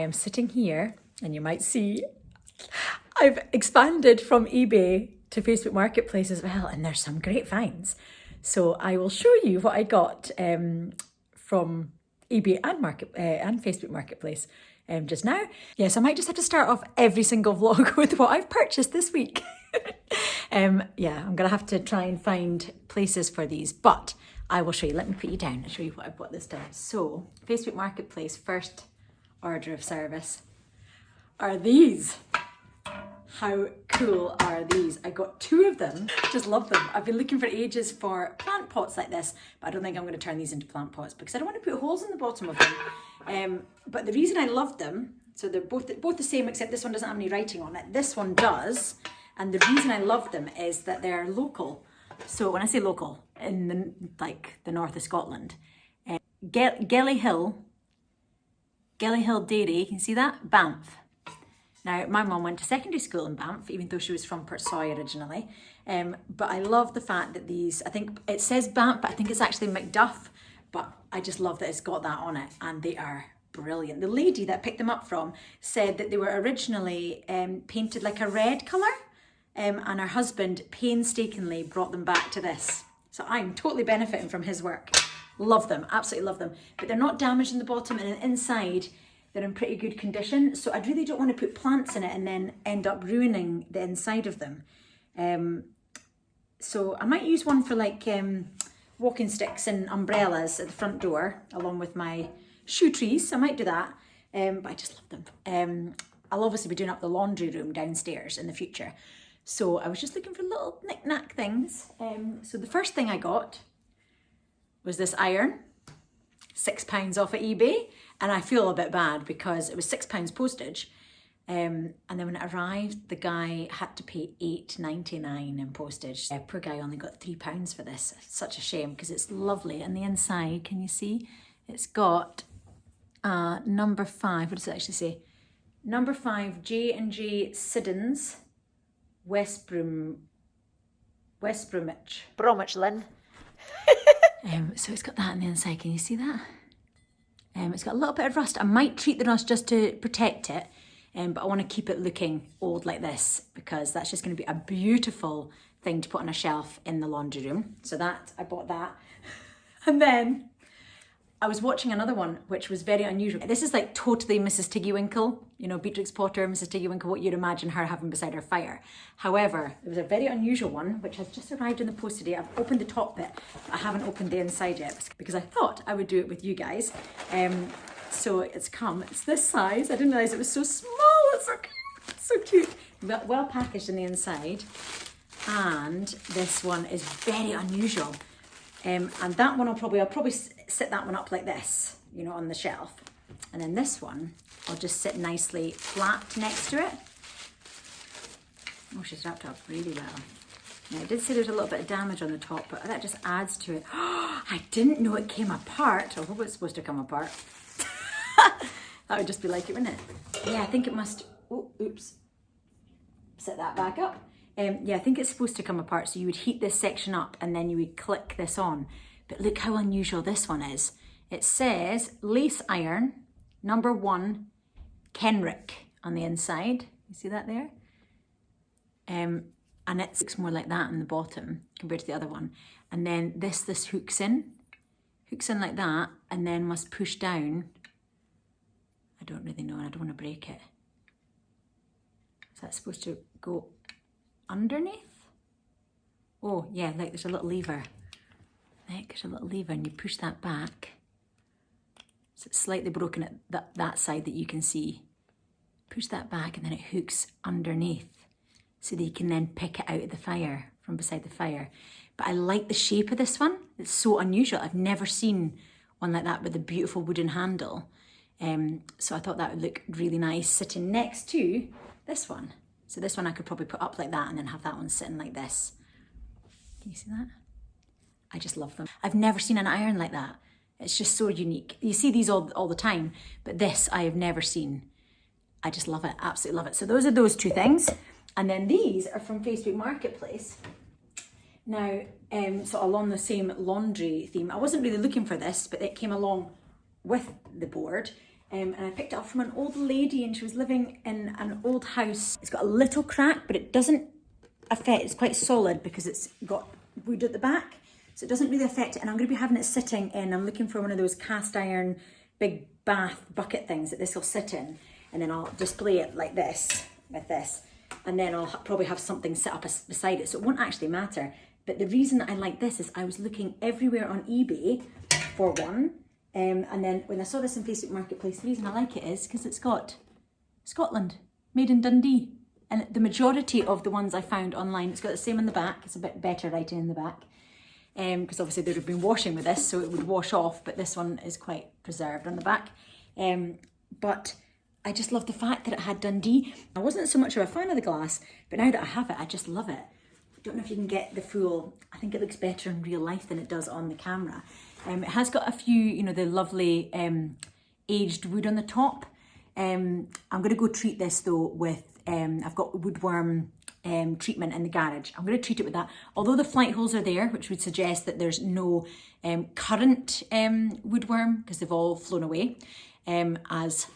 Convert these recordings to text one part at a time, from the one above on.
am sitting here and you might see I've expanded from eBay to Facebook Marketplace as well, and there's some great finds. So I will show you what I got from eBay and Facebook Marketplace just now. Yes, I might just have to start off every single vlog with what I've purchased this week. Yeah, I'm gonna have to try and find places for these, but I will show you. Let me put you down and show you what I bought this time. So, Facebook Marketplace, first order of service are these. How cool are these? I got 2 of them, just love them. I've been looking for ages for plant pots like this, but I don't think I'm going to turn these into plant pots because I don't want to put holes in the bottom of them. But the reason I love them, so they're both the same except this one doesn't have any writing on it. This one does, and the reason I love them is that they're local. So when I say local, in the north of Scotland, Gelly Hill Dairy, can you see that? Banff. Now, my mum went to secondary school in Banff, even though she was from Portsoy originally. But I love the fact that these, I think it says Banff, but I think it's actually Macduff. But I just love that it's got that on it, and they are brilliant. The lady that picked them up from said that they were originally painted like a red colour, and her husband painstakingly brought them back to this. So I'm totally benefiting from his work. Love them, absolutely love them. But they're not damaged in the bottom, and inside they're in pretty good condition. So I really don't want to put plants in it and then end up ruining the inside of them. So I might use one for like walking sticks and umbrellas at the front door, along with my shoe trees. I might do that, but I just love them. I'll obviously be doing up the laundry room downstairs in the future. So I was just looking for little knick-knack things. So the first thing I got was this iron, £6 off at eBay. And I feel a bit bad because it was £6 postage. And then when it arrived, the guy had to pay $8.99 in postage. Poor guy only got £3 for this. It's such a shame because it's lovely. And the inside, can you see? It's got number 5. What does it actually say? Number 5, J&J Siddons, West Bromwich, Lynn. So it's got that on the inside. Can you see that? It's got a little bit of rust. I might treat the rust just to protect it, but I want to keep it looking old like this because that's just going to be a beautiful thing to put on a shelf in the laundry room. So that, I bought that. And then I was watching another one which was very unusual. This is like totally Mrs. Tiggywinkle, you know, Beatrix Potter, Mrs. Tiggywinkle, what you'd imagine her having beside her fire. However, there was a very unusual one which has just arrived in the post today. I've opened the top bit, but I haven't opened the inside yet because I thought I would do it with you guys. So it's this size. I didn't realise it was so small. It's so cute. It's so cute. Well packaged in the inside. And this one is very unusual. And that one I'll probably sit that one up like this, you know, on the shelf. And then this one, I'll just sit nicely flat next to it. Oh, she's wrapped up really well. Now, I did say there's a little bit of damage on the top, but that just adds to it. Oh, I didn't know it came apart. I hope it's supposed to come apart. That would just be like it, wouldn't it? Yeah, I think it must, oh, oops. Set that back up. Yeah, I think it's supposed to come apart. So you would heat this section up and then you would click this on. But look how unusual this one is. It says lace iron, number 1, Kenrick on the inside. You see that there? And it looks more like that on the bottom compared to the other one. And then this hooks in like that and then must push down. I don't really know and I don't want to break it. Is that supposed to go underneath? Oh yeah, like there's a little lever. Like there's a little lever and you push that back. So it's slightly broken at that side that you can see. Push that back and then it hooks underneath so that you can then pick it out of the fire, from beside the fire. But I like the shape of this one. It's so unusual. I've never seen one like that with a beautiful wooden handle. So I thought that would look really nice sitting next to this one. So this one I could probably put up like that and then have that one sitting like this. Can you see that? I just love them. I've never seen an iron like that. It's just so unique. You see these all the time, but this I have never seen. I just love it, absolutely love it. So those are those 2 things. And then these are from Facebook Marketplace. Now, so along the same laundry theme, I wasn't really looking for this, but it came along with the board. and I picked it up from an old lady, and she was living in an old house. It's got a little crack, but it doesn't affect, it's quite solid because it's got wood at the back, so it doesn't really affect it. And I'm going to be having it sitting in, I'm looking for one of those cast iron big bath bucket things that this will sit in, and then I'll display it like this, with this, and then I'll probably have something set up beside it, so it won't actually matter. But the reason that I like this is I was looking everywhere on eBay for one, and then when I saw this in Facebook Marketplace, the reason I like it is because it's got Scotland, made in Dundee. And the majority of the ones I found online, it's got the same in the back. It's a bit better writing in the back, because obviously they'd have been washing with this, so it would wash off, but this one is quite preserved on the back. But I just love the fact that it had Dundee. I wasn't so much of a fan of the glass, but now that I have it, I just love it. I don't know if you can get the full, I think it looks better in real life than it does on the camera. It has got a few, you know, the lovely aged wood on the top. I'm going to go treat this though with, I've got woodworm treatment in the garage. I'm going to treat it with that. Although the flight holes are there, which would suggest that there's no current woodworm, because they've all flown away, as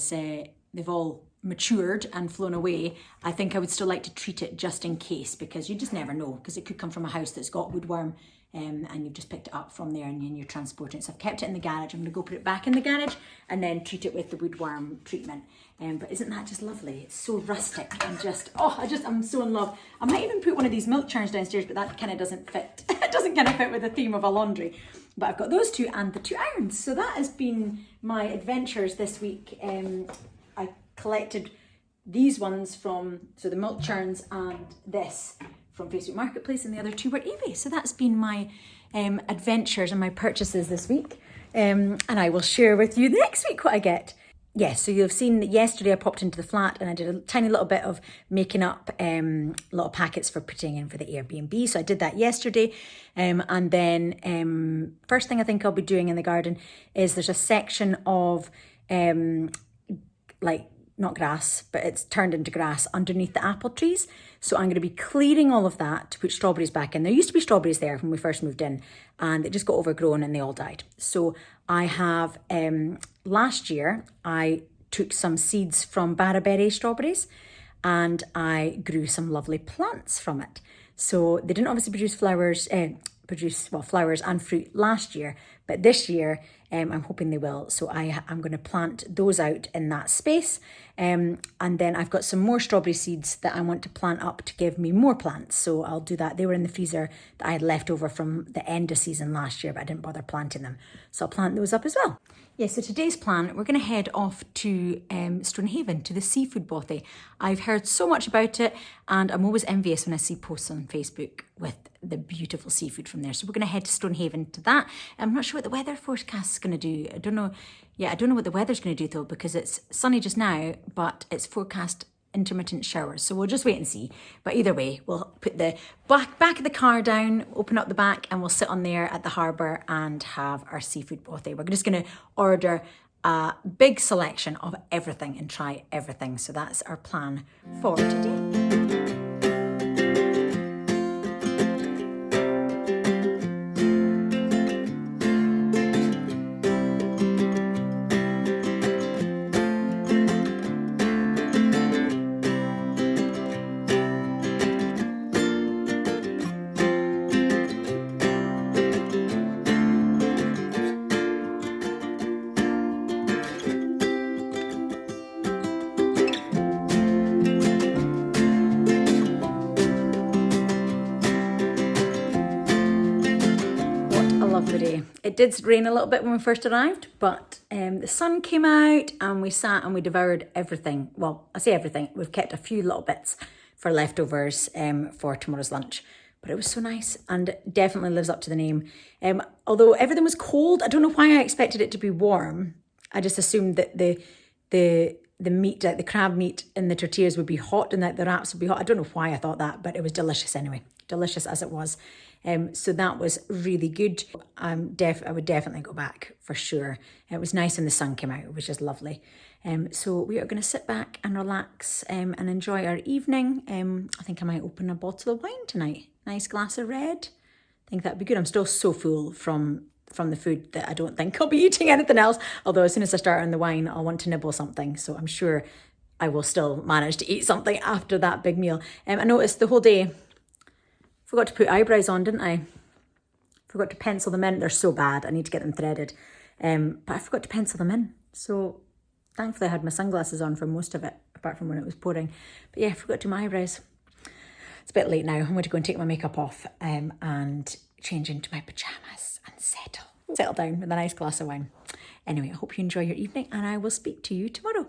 they've all matured and flown away. I think I would still like to treat it just in case, because you just never know, because it could come from a house that's got woodworm, and you've just picked it up from there and you're transporting it. So I've kept it in the garage. I'm going to go put it back in the garage and then treat it with the woodworm treatment. But isn't that just lovely? It's so rustic and just, I'm so in love. I might even put one of these milk churns downstairs, but that kind of doesn't fit. It doesn't kind of fit with the theme of a laundry. But I've got those two and the 2 irons. So that has been my adventures this week. I collected these ones from, so the milk churns and this, from Facebook Marketplace, and the other 2 were eBay. So that's been my adventures and my purchases this week. And I will share with you next week what I get. Yes, so you've seen that yesterday I popped into the flat and I did a tiny little bit of making up little packets for putting in for the Airbnb. So I did that yesterday. And then first thing I think I'll be doing in the garden is there's a section of like, not grass, but it's turned into grass underneath the apple trees. So I'm going to be clearing all of that to put strawberries back in. There used to be strawberries there when we first moved in, and it just got overgrown and they all died. So I have, last year, I took some seeds from barberry strawberries and I grew some lovely plants from it. So they didn't obviously produce flowers, flowers and fruit last year, but this year I'm hoping they will. So I'm going to plant those out in that space. And then I've got some more strawberry seeds that I want to plant up to give me more plants. So I'll do that. They were in the freezer that I had left over from the end of season last year, but I didn't bother planting them. So I'll plant those up as well. Yeah, so today's plan, we're going to head off to Stonehaven, to the seafood bothy. I've heard so much about it, and I'm always envious when I see posts on Facebook with the beautiful seafood from there. So we're going to head to Stonehaven to that. I'm not sure what the weather forecast is going to do. I don't know what the weather's going to do though, because it's sunny just now, but it's forecast intermittent showers. So we'll just wait and see. But either way, we'll put the back of the car down, open up the back, and we'll sit on there at the harbour and have our seafood bothy. We're just going to order a big selection of everything and try everything. So that's our plan for today. It did rain a little bit when we first arrived, but the sun came out and we sat and we devoured everything. Well, I say everything. We've kept a few little bits for leftovers for tomorrow's lunch. But it was so nice and definitely lives up to the name. Although everything was cold, I don't know why I expected it to be warm. I just assumed that the meat, like the crab meat in the tortillas would be hot and that the wraps would be hot. I don't know why I thought that, but it was delicious anyway. Delicious as it was. So that was really good. I would definitely go back for sure. It was nice when the sun came out, which is lovely. So we are going to sit back and relax and enjoy our evening. I think I might open a bottle of wine tonight. Nice glass of red. I think that'd be good. I'm still so full from from the food that I don't think I'll be eating anything else. Although as soon as I start on the wine, I'll want to nibble something. So I'm sure I will still manage to eat something after that big meal. I noticed the whole day, forgot to put eyebrows on, didn't I? Forgot to pencil them in. They're so bad. I need to get them threaded. But I forgot to pencil them in. So thankfully I had my sunglasses on for most of it, apart from when it was pouring. But yeah, I forgot to do my eyebrows. It's a bit late now. I'm going to go and take my makeup off and change into my pyjamas and settle down with a nice glass of wine. Anyway, I hope you enjoy your evening and I will speak to you tomorrow.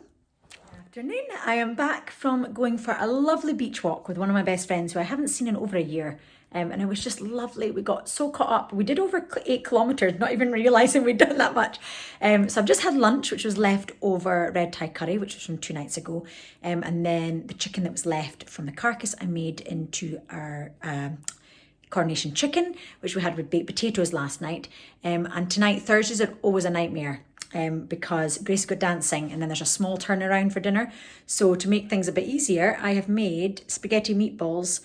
Afternoon. I am back from going for a lovely beach walk with one of my best friends who I haven't seen in over a year. And it was just lovely. We got so caught up. We did over 8 kilometres, not even realising we'd done that much. So I've just had lunch, which was leftover red Thai curry, which was from 2 nights ago. And then the chicken that was left from the carcass I made into our coronation chicken, which we had with baked potatoes last night. And tonight, Thursdays are always a nightmare. Because Grace got dancing and then there's a small turnaround for dinner. So to make things a bit easier, I have made spaghetti meatballs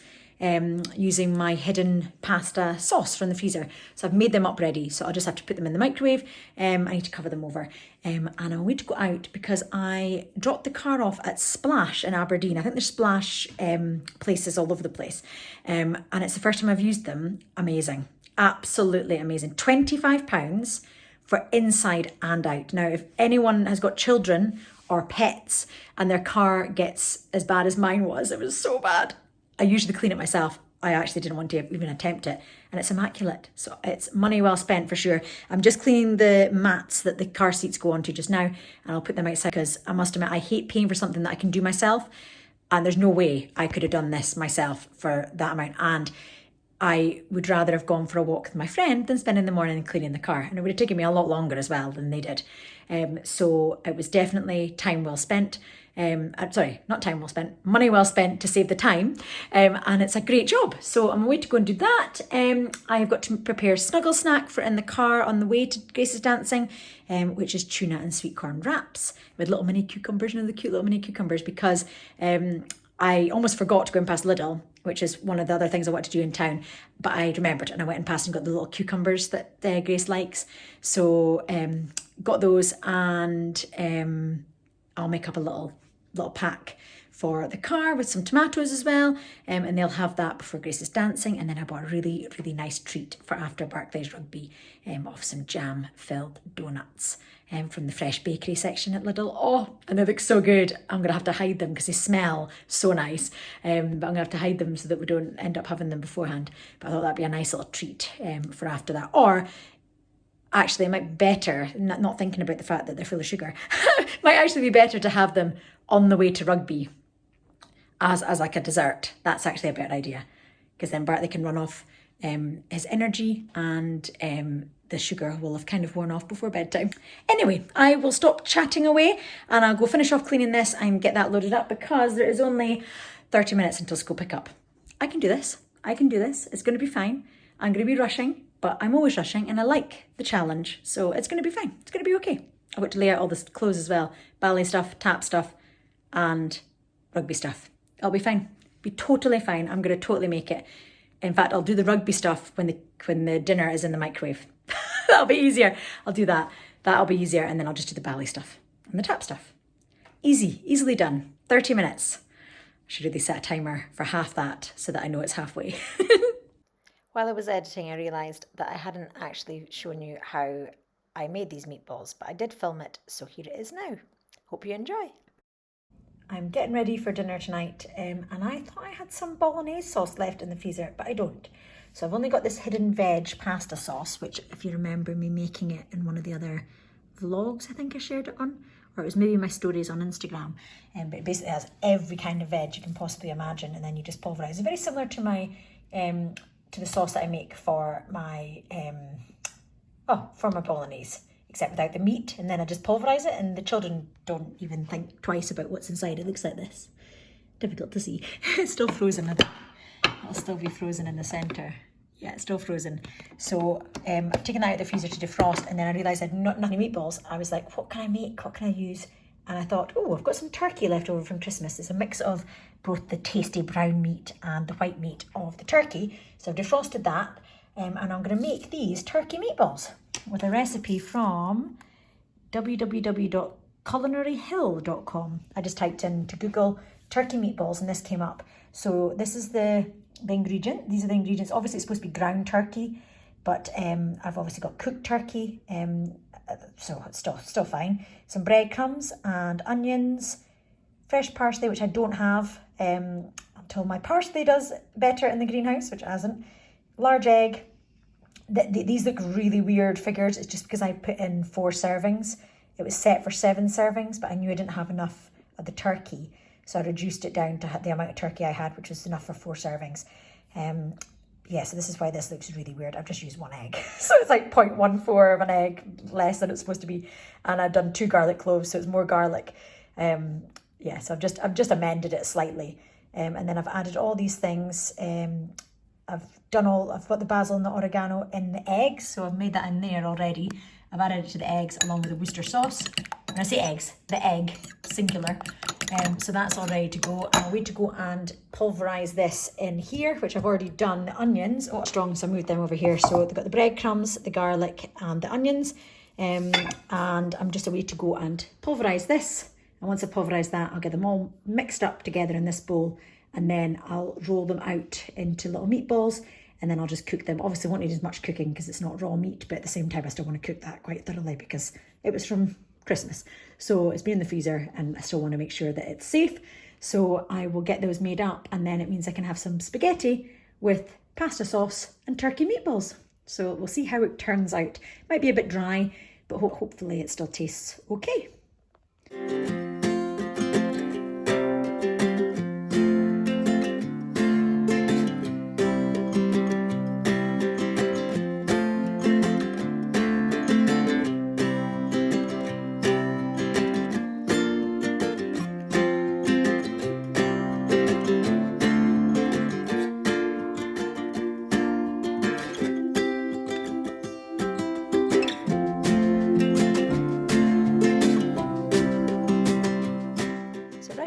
using my hidden pasta sauce from the freezer. So I've made them up ready. So I'll just have to put them in the microwave. I need to cover them over. And I'm going to go out because I dropped the car off at Splash in Aberdeen. I think there's Splash places all over the place. And it's the first time I've used them. Amazing. Absolutely amazing. £25 for inside and out. Now, if anyone has got children or pets and their car gets as bad as mine was, it was so bad. I usually clean it myself. I actually didn't want to even attempt it. And it's immaculate. So it's money well spent for sure. I'm just cleaning the mats that the car seats go onto just now. And I'll put them outside because I must admit, I hate paying for something that I can do myself. And there's no way I could have done this myself for that amount. And I would rather have gone for a walk with my friend than spending the morning cleaning the car. And it would have taken me a lot longer as well than they did. So it was definitely time well spent. Sorry, not time well spent, money well spent to save the time. And it's a great job. So I'm away to go and do that. I've got to prepare snuggle snack for in the car on the way to Grace's dancing, which is tuna and sweet corn wraps with little mini cucumbers, the cute little mini cucumbers, because I almost forgot to go and past Lidl, which is one of the other things I want to do in town. But I remembered and I went and past and got the little cucumbers that Grace likes. So got those and I'll make up a little pack for the car with some tomatoes as well. And they'll have that before Grace's dancing. And then I bought a really, really nice treat for after Barclays rugby of some jam-filled donuts from the fresh bakery section at Lidl. Oh, and they look so good. I'm going to have to hide them because they smell so nice. But I'm going to have to hide them so that we don't end up having them beforehand. But I thought that'd be a nice little treat for after that. Or actually, it might be better, not thinking about the fact that they're full of sugar, might actually be better to have them on the way to rugby as like a dessert. That's actually a better idea because then Bartley can run off his energy and the sugar will have kind of worn off before bedtime. Anyway, I will stop chatting away and I'll go finish off cleaning this and get that loaded up because there is only 30 minutes until school pickup. I can do this. It's going to be fine. I'm going to be rushing, but I'm always rushing and I like the challenge. So it's going to be fine. It's going to be okay. I've got to lay out all the clothes as well. Ballet stuff, tap stuff and rugby stuff. It'll be fine. Be totally fine. I'm going to totally make it. In fact, I'll do the rugby stuff when the dinner is in the microwave. That'll be easier. I'll do that. That'll be easier. And then I'll just do the ballet stuff and the tap stuff. Easily done. 30 minutes. I should really set a timer for half that so that I know it's halfway. While I was editing, I realised that I hadn't actually shown you how I made these meatballs, but I did film it, so here it is now. Hope you enjoy. I'm getting ready for dinner tonight, and I thought I had some bolognese sauce left in the freezer, but I don't. So I've only got this hidden veg pasta sauce, which if you remember me making it in one of the other vlogs, I think I shared it on, or it was maybe my stories on Instagram. But it basically has every kind of veg you can possibly imagine, and then you just pulverise. It's very similar to my to the sauce that I make for my bolognese, except without the meat, and then I just pulverise it, and the children don't even think twice about what's inside. It looks like this. Difficult to see. It's still frozen. It'll still be frozen in the centre. Yeah, it's still frozen. So I've taken that out of the freezer to defrost, and then I realised I had not any meatballs. I was like, what can I make? What can I use? And I thought, oh, I've got some turkey left over from Christmas. It's a mix of both the tasty brown meat and the white meat of the turkey. So I've defrosted that, and I'm going to make these turkey meatballs. with a recipe from www.culinaryhill.com. I just typed into Google turkey meatballs and this came up. So this is the ingredient. These are the ingredients. Obviously it's supposed to be ground turkey, but I've obviously got cooked turkey, so it's still fine. Some breadcrumbs and onions, fresh parsley, which I don't have until my parsley does better in the greenhouse, which it hasn't. Large egg. These look really weird figures. It's just because I put in 4 servings. It was set for 7 servings, but I knew I didn't have enough of the turkey, so I reduced it down to the amount of turkey I had, which was enough for 4 servings. Yeah, so this is why this looks really weird. I've just used 1 egg. So it's like 0.14 of an egg less than it's supposed to be. And I've done 2 garlic cloves, so it's more garlic. Yeah, so I've just amended it slightly. And then I've added all these things. I've got the basil and the oregano in the eggs, so I've made that in there already. I've added it to the eggs along with the Worcester sauce. When I say eggs, the egg, singular. So that's all ready to go. I'll wait to go and pulverise this in here, which I've already done. The onions, strong, so I moved them over here. So they've got the breadcrumbs, the garlic and the onions. And I'm just away to go and pulverise this. And once I pulverise that, I'll get them all mixed up together in this bowl. And then I'll roll them out into little meatballs. And then I'll just cook them. Obviously, I won't need as much cooking because it's not raw meat. But at the same time, I still want to cook that quite thoroughly because it was from Christmas. So it's been in the freezer and I still want to make sure that it's safe. So I will get those made up and then it means I can have some spaghetti with pasta sauce and turkey meatballs. So we'll see how it turns out. Might be a bit dry, but hopefully it still tastes okay.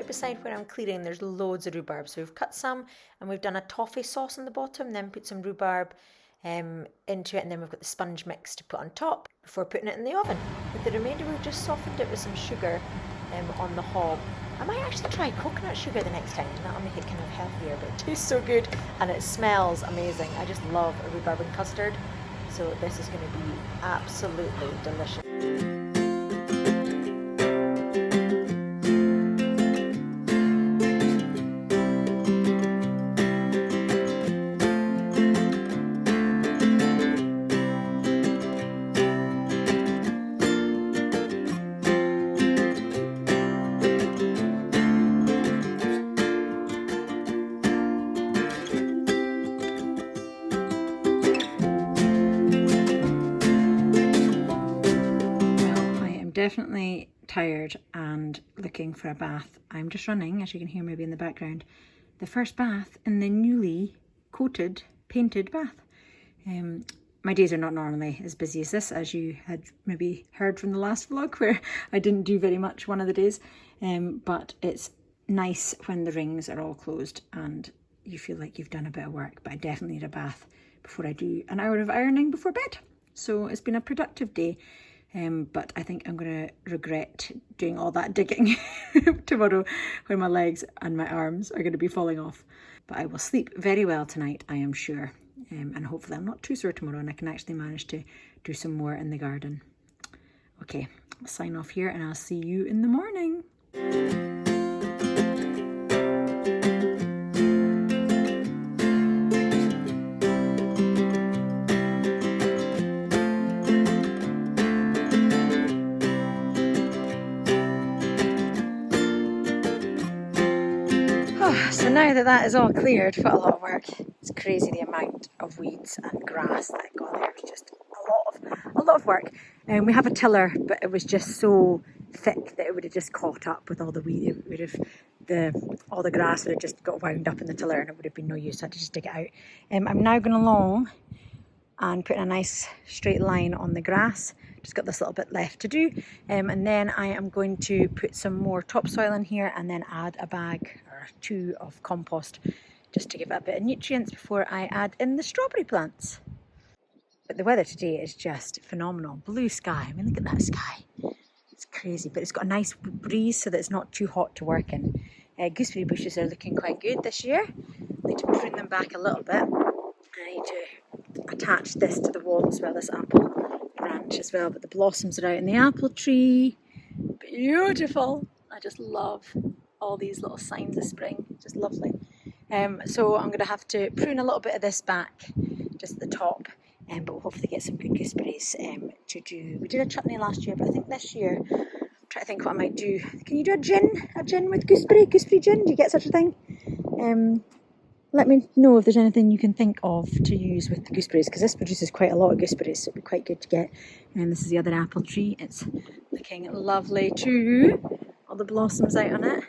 Beside where I'm clearing, there's loads of rhubarb. So we've cut some and we've done a toffee sauce on the bottom, then put some rhubarb into it, and then we've got the sponge mix to put on top before putting it in the oven. With the remainder, we've just softened it with some sugar on the hob. I might actually try coconut sugar the next time, and that'll make it kind of healthier, but it tastes so good and it smells amazing. I just love a rhubarb and custard, so this is going to be absolutely delicious. Definitely tired and looking for a bath. I'm just running, as you can hear maybe in the background, the first bath in the newly coated, painted bath. My days are not normally as busy as this, as you had maybe heard from the last vlog where I didn't do very much one of the days. But it's nice when the rings are all closed and you feel like you've done a bit of work, but I definitely need a bath before I do an hour of ironing before bed. So it's been a productive day. But I think I'm going to regret doing all that digging tomorrow when my legs and my arms are going to be falling off. But I will sleep very well tonight, I am sure. And hopefully I'm not too sore tomorrow and I can actually manage to do some more in the garden. Okay, I'll sign off here and I'll see you in the morning. So now that that is all cleared, what a lot of work. It's crazy the amount of weeds and grass that got there. It was just a lot of work. And we have a tiller, but it was just so thick that it would have just caught up with all the weed. It would have all the grass would have just got wound up in the tiller and it would have been no use. I had to just dig it out. I'm now going along and putting a nice straight line on the grass. Just got this little bit left to do, and then I am going to put some more topsoil in here and then add a bag or 2 of compost just to give it a bit of nutrients before I add in the strawberry plants. But the weather today is just phenomenal. Blue sky. I mean, look at that sky. It's crazy, but it's got a nice breeze so that it's not too hot to work in. Gooseberry bushes are looking quite good this year. I need to prune them back a little bit. I need to attach this to the wall as well, this apple branch as well. But the blossoms are out in the apple tree. Beautiful. I just love all these little signs of spring. Just lovely. So I'm going to have to prune a little bit of this back, just at the top. But we'll hopefully get some good gooseberries to do. We did a chutney last year, but I think this year, I'm trying to think what I might do. Can you do a gin with gooseberry gin? Do you get such a thing? Let me know if there's anything you can think of to use with the gooseberries, because this produces quite a lot of gooseberries, so it'd be quite good to get. And this is the other apple tree. It's looking lovely too. All the blossoms out on it.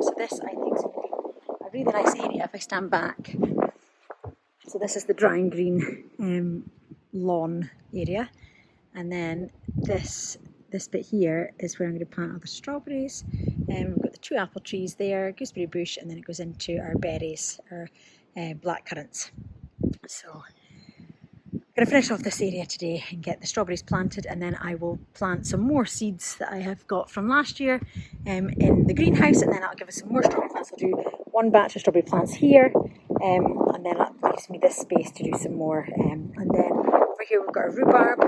So this, I think, is a really nice area if I stand back. So this is the drying green lawn area, and then this bit here is where I'm going to plant all the strawberries. We've got the 2 apple trees there, gooseberry bush, and then it goes into our berries, our black currants. So I'm going to finish off this area today and get the strawberries planted, and then I will plant some more seeds that I have got from last year in the greenhouse, and then that'll give us some more strawberry plants. I'll do 1 batch of strawberry plants here, and then that gives me this space to do some more. And then over here we've got a rhubarb.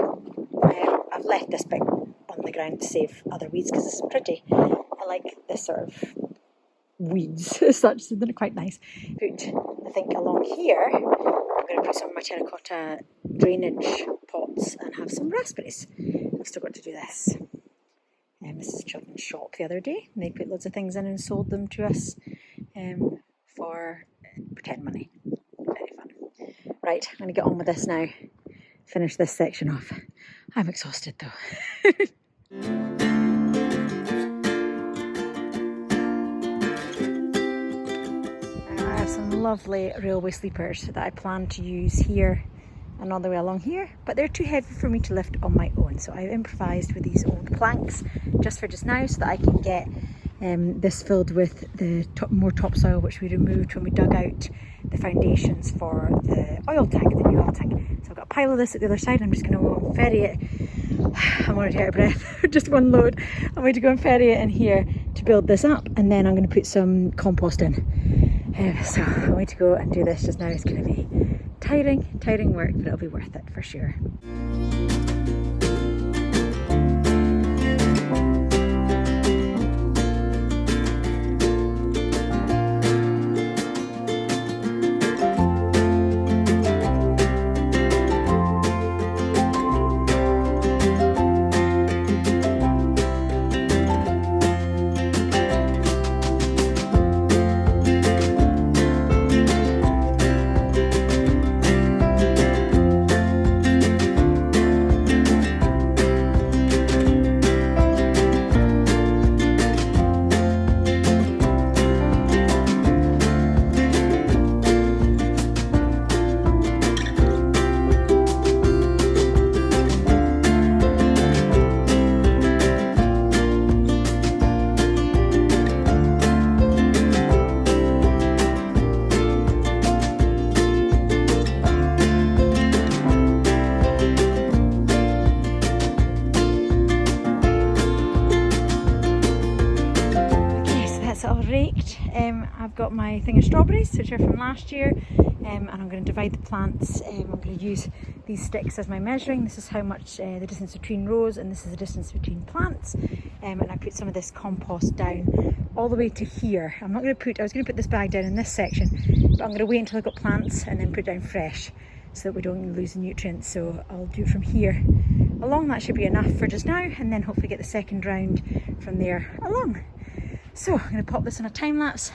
I've left this bit on the ground to save other weeds because it's pretty. I like this sort of weeds as such, so they're quite nice. I think along here, I'm going to put some of my terracotta drainage pots and have some raspberries. I've still got to do this. This is a children's shop the other day. They put loads of things in and sold them to us for pretend money. Very fun. Right, I'm going to get on with this now. Finish this section off. I'm exhausted though. I have some lovely railway sleepers that I plan to use here and all the way along here, but they're too heavy for me to lift on my own, so I've improvised with these old planks just now so that I can get this filled with the more topsoil which we removed when we dug out the foundations for the oil tank, the new oil tank. So I've got a pile of this at the other side. I'm just going to ferry it. I'm already out of breath. Just one load. I'm going to go and ferry it in here to build this up, and then I'm going to put some compost in. So I'm going to go and do this just now. It's going to be tiring work, but it'll be worth it for sure. I've got my thing of strawberries, which are from last year, and I'm going to divide the plants. I'm going to use these sticks as my measuring. This is how much the distance between rows, and this is the distance between plants. And I put some of this compost down all the way to here. I was going to put this bag down in this section, but I'm going to wait until I've got plants and then put it down fresh so that we don't lose the nutrients. So I'll do from here along. That should be enough for just now, and then hopefully get the second round from there along. So I'm going to pop this on a time lapse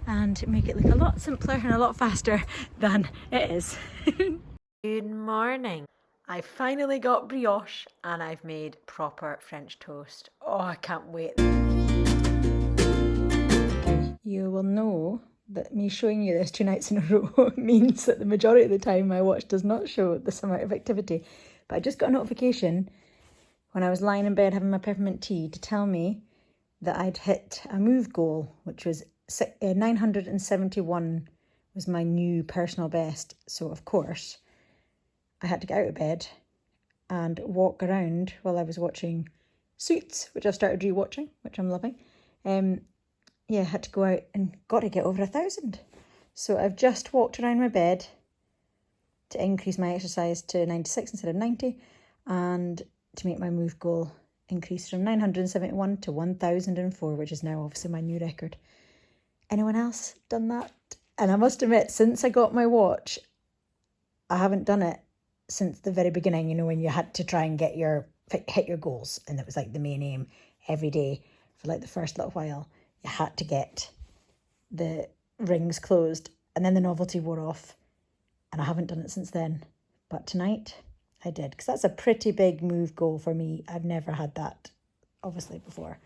and make it look a lot simpler and a lot faster than it is. Good morning. I finally got brioche and I've made proper French toast. Oh, I can't wait. Okay, you will know that me showing you this 2 nights in a row means that the majority of the time my watch does not show this amount of activity. But I just got a notification when I was lying in bed having my peppermint tea to tell me that I'd hit a move goal, which was 971 was my new personal best. So of course I had to get out of bed and walk around while I was watching Suits, which I've started rewatching, which I'm loving. Yeah, I had to go out and got to get over 1,000. So I've just walked around my bed to increase my exercise to 96 instead of 90, and to make my move goal increase from 971 to 1,004, which is now obviously my new record. Anyone else done that? And I must admit, since I got my watch, I haven't done it since the very beginning, you know, when you had to try and hit your goals, and it was like the main aim every day for like the first little while. You had to get the rings closed, and then the novelty wore off, and I haven't done it since then. But tonight I did, because that's a pretty big move goal for me. I've never had that, obviously, before,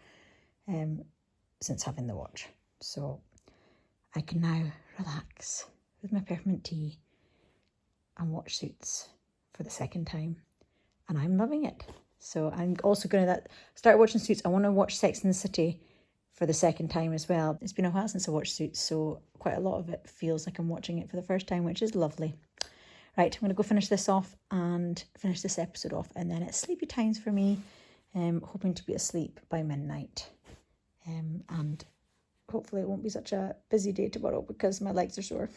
since having the watch. So I can now relax with my peppermint tea and watch Suits for the second time, and I'm loving it. So I'm also going to start watching Suits. I want to watch Sex and the City for the second time as well. It's been a while since I watched Suits, so quite a lot of it feels like I'm watching it for the first time, which is lovely. Right, I'm going to go finish this off and finish this episode off, and then it's sleepy times for me. Hoping to be asleep by midnight. And hopefully it won't be such a busy day tomorrow because my legs are sore.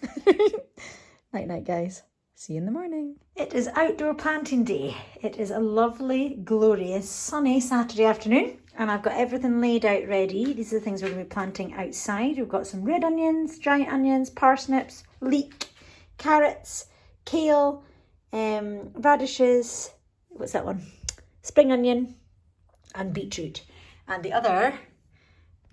Night night, guys. See you in the morning. It is outdoor planting day. It is a lovely, glorious, sunny Saturday afternoon, and I've got everything laid out ready. These are the things we're going to be planting outside. We've got some red onions, giant onions, parsnips, leek, carrots, kale, radishes, what's that one? Spring onion, and beetroot. And the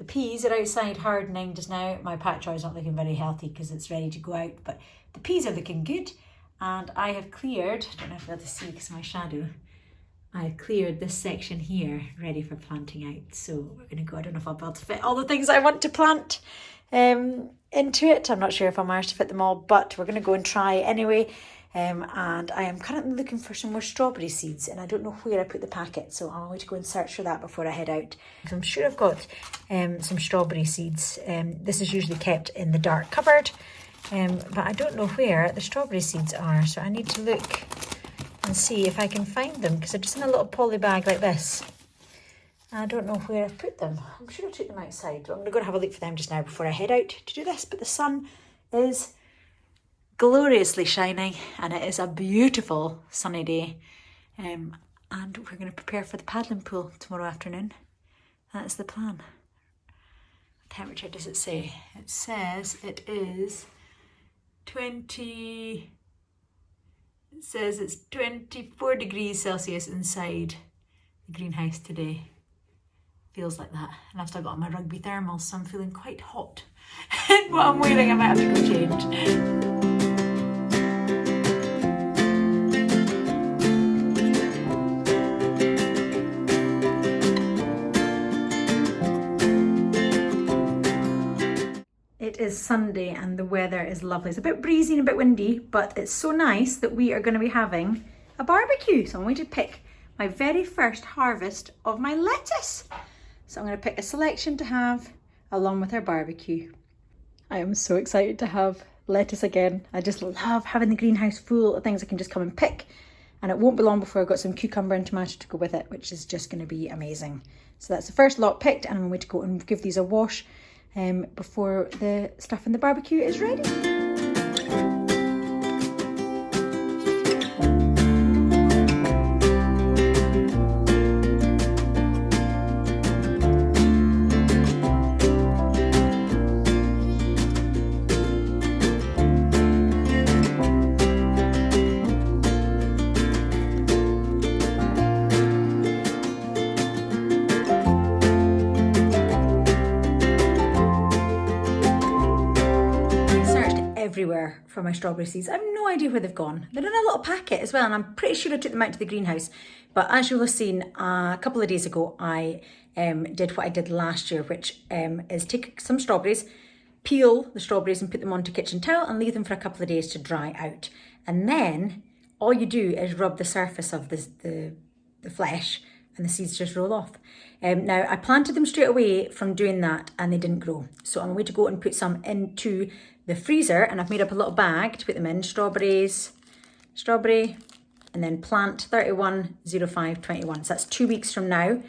peas are outside hardening just now. My pak choy is not looking very healthy because it's ready to go out, but the peas are looking good. And I have cleared, I don't know if you'll be able to see because of my shadow, I have cleared this section here ready for planting out. So we're going to go, I don't know if I'll be able to fit all the things I want to plant into it. I'm not sure if I'll manage to fit them all, but we're going to go and try anyway. And I am currently looking for some more strawberry seeds, and I don't know where I put the packet, so I'm going to go and search for that before I head out. So I'm sure I've got some strawberry seeds. This is usually kept in the dark cupboard. But I don't know where the strawberry seeds are, so I need to look and see if I can find them, because they're just in a little poly bag like this. I don't know where I've put them. I'm sure I took them outside, but I'm going to go and have a look for them just now before I head out to do this. But the sun is gloriously shining, and it is a beautiful sunny day. And we're going to prepare for the paddling pool tomorrow afternoon. That's the plan. What temperature does it say? It says it is 24 degrees Celsius inside the greenhouse today. Feels like that. And I've still got on my rugby thermals, so I'm feeling quite hot. What I'm wearing, I might have to go change. It is Sunday and the weather is lovely. It's a bit breezy and a bit windy, but it's so nice that we are going to be having a barbecue. So I'm going to pick my very first harvest of my lettuce. So I'm going to pick a selection to have along with our barbecue. I am so excited to have lettuce again. I just love having the greenhouse full of things I can just come and pick. And it won't be long before I've got some cucumber and tomato to go with it, which is just going to be amazing. So that's the first lot picked, and I'm going to go and give these a wash before the stuff in the barbecue is ready. Everywhere for my strawberry seeds. I have no idea where they've gone. They're in a little packet as well, and I'm pretty sure I took them out to the greenhouse. But as you'll have seen, a couple of days ago, I did what I did last year, which is take some strawberries, peel the strawberries and put them onto a kitchen towel and leave them for a couple of days to dry out. And then all you do is rub the surface of the flesh, and the seeds just roll off. Now, I planted them straight away from doing that, and they didn't grow. So I'm going to go and put some into the freezer, and I've made up a little bag to put them in. Strawberry, and then plant 31/05/21. So that's 2 weeks from now.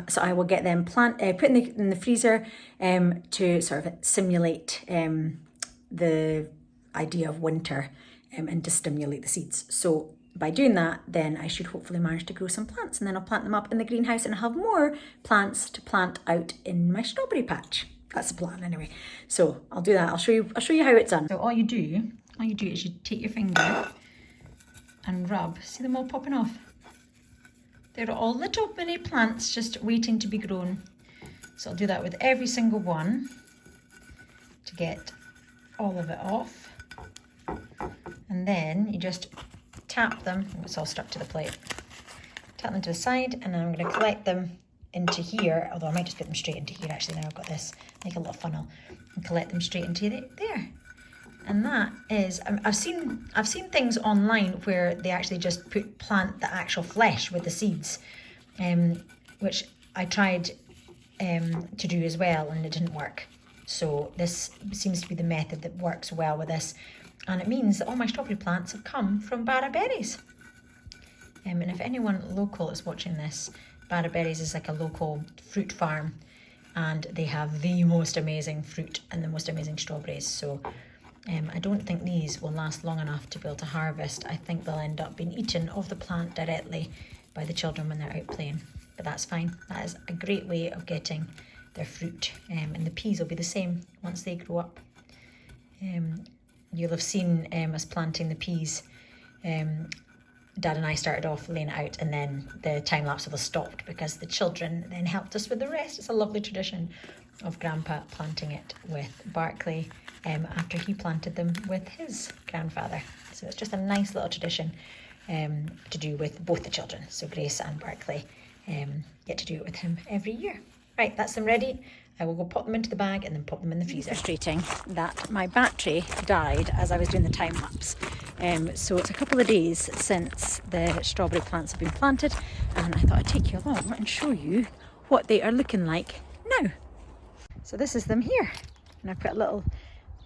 So I will get them put in the freezer to sort of simulate the idea of winter and to stimulate the seeds. So by doing that, then I should hopefully manage to grow some plants, and then I'll plant them up in the greenhouse and have more plants to plant out in my strawberry patch. That's the plan anyway. So I'll do that. I'll show you how it's done. So all you do is you take your finger and rub. See them all popping off? They're all little mini plants just waiting to be grown. So I'll do that with every single one to get all of it off. And then you just tap them. It's all stuck to the plate. Tap them to the side, and then I'm going to collect them into here, although I might just put them straight into here actually. Now I've got this like a little funnel, and collect them straight into there. And that is, I've seen things online where they actually just plant the actual flesh with the seeds, which I tried to do as well, and it didn't work. So this seems to be the method that works well with this, and it means that all my strawberry plants have come from Bowray berries. And if anyone local is watching this, Bowray berries is like a local fruit farm, and they have the most amazing fruit and the most amazing strawberries. So I don't think these will last long enough to be able to harvest. I think they'll end up being eaten off the plant directly by the children when they're out playing. But that's fine. That is a great way of getting their fruit. And the peas will be the same once they grow up. You'll have seen us planting the peas. Dad and I started off laying it out, and then the time lapse will have stopped because the children then helped us with the rest. It's a lovely tradition of Grandpa planting it with Barclay after he planted them with his grandfather. So it's just a nice little tradition to do with both the children. So Grace and Barclay get to do it with him every year. Right, that's them ready. I will go pop them into the bag and then pop them in the freezer. It's frustrating that my battery died as I was doing the time lapse. So it's a couple of days since the strawberry plants have been planted, and I thought I'd take you along and show you what they are looking like now. So this is them here, and I put a little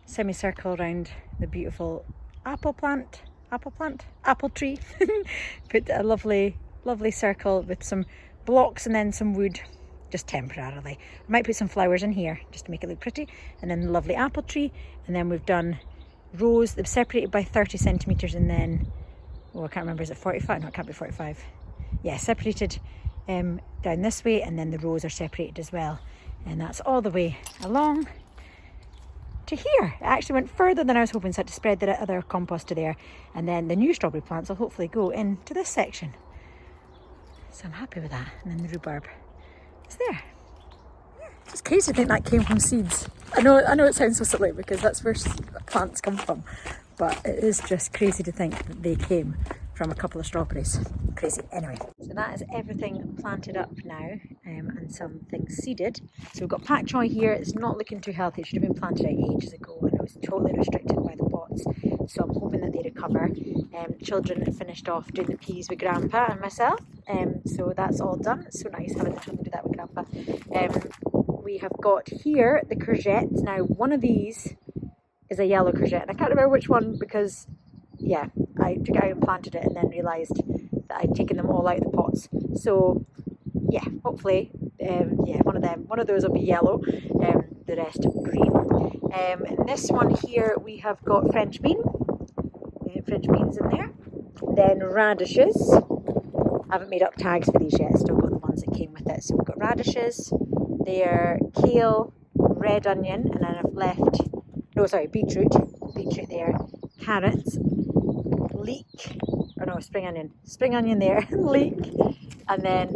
semicircle around the beautiful apple tree. Put a lovely circle with some blocks and then some wood, just temporarily. I might put some flowers in here just to make it look pretty, and then the lovely apple tree, and then we've done rows. They've separated by 30 centimetres, and then, oh, I can't remember, is it 45? No, it can't be 45. Yeah, separated down this way, and then the rows are separated as well, and that's all the way along to here. It actually went further than I was hoping, so I had to spread the other compost to there, and then the new strawberry plants will hopefully go into this section. So I'm happy with that. And then the rhubarb is there. It's crazy to think that came from seeds. I know it sounds so silly because that's where plants come from, but it is just crazy to think that they came from a couple of strawberries. Crazy. Anyway, so that is everything planted up now, and some things seeded. So we've got pak choy here. It's not looking too healthy. It should have been planted out ages ago, and it was totally restricted by the pots. So I'm hoping that they recover. Children finished off doing the peas with Grandpa and myself, so that's all done. It's so nice having the children do that with Grandpa. We have got here the courgettes. Now, one of these is a yellow courgette, and I can't remember which one because, yeah, I took it out and planted it and then realised that I'd taken them all out of the pots. So, yeah, hopefully, one of those will be yellow, the rest green. And this one here, we have got French beans in there. Then radishes. I haven't made up tags for these yet, still got the ones that came with it. So we've got radishes, there, kale, red onion, and then I've left, beetroot there, carrots, spring onion there, leek, and then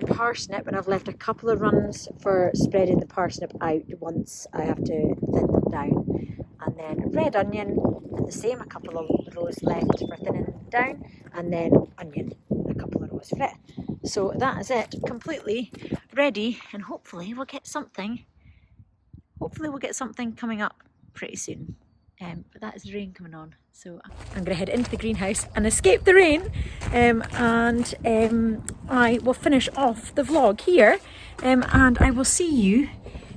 parsnip, and I've left a couple of runs for spreading the parsnip out once I have to thin them down, and then red onion, and the same, a couple of rows left for thinning down, and then onion, a couple of rows for it. So that is it, completely ready, and hopefully we'll get something coming up pretty soon. But that is the rain coming on, so I'm going to head into the greenhouse and escape the rain, and I will finish off the vlog here, and I will see you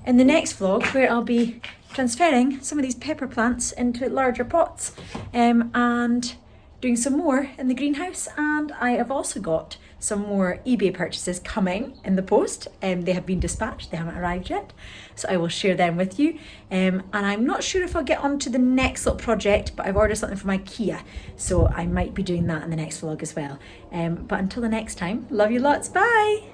in the next vlog where I'll be transferring some of these pepper plants into larger pots, and doing some more in the greenhouse, and I have also got some more eBay purchases coming in the post. They have been dispatched, they haven't arrived yet, so I will share them with you. And I'm not sure if I'll get on to the next little project, but I've ordered something from IKEA, so I might be doing that in the next vlog as well. But until the next time, love you lots, bye!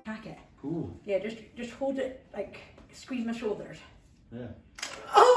Pack it. Cool. Yeah, just hold it, like, squeeze my shoulders. Yeah. Oh!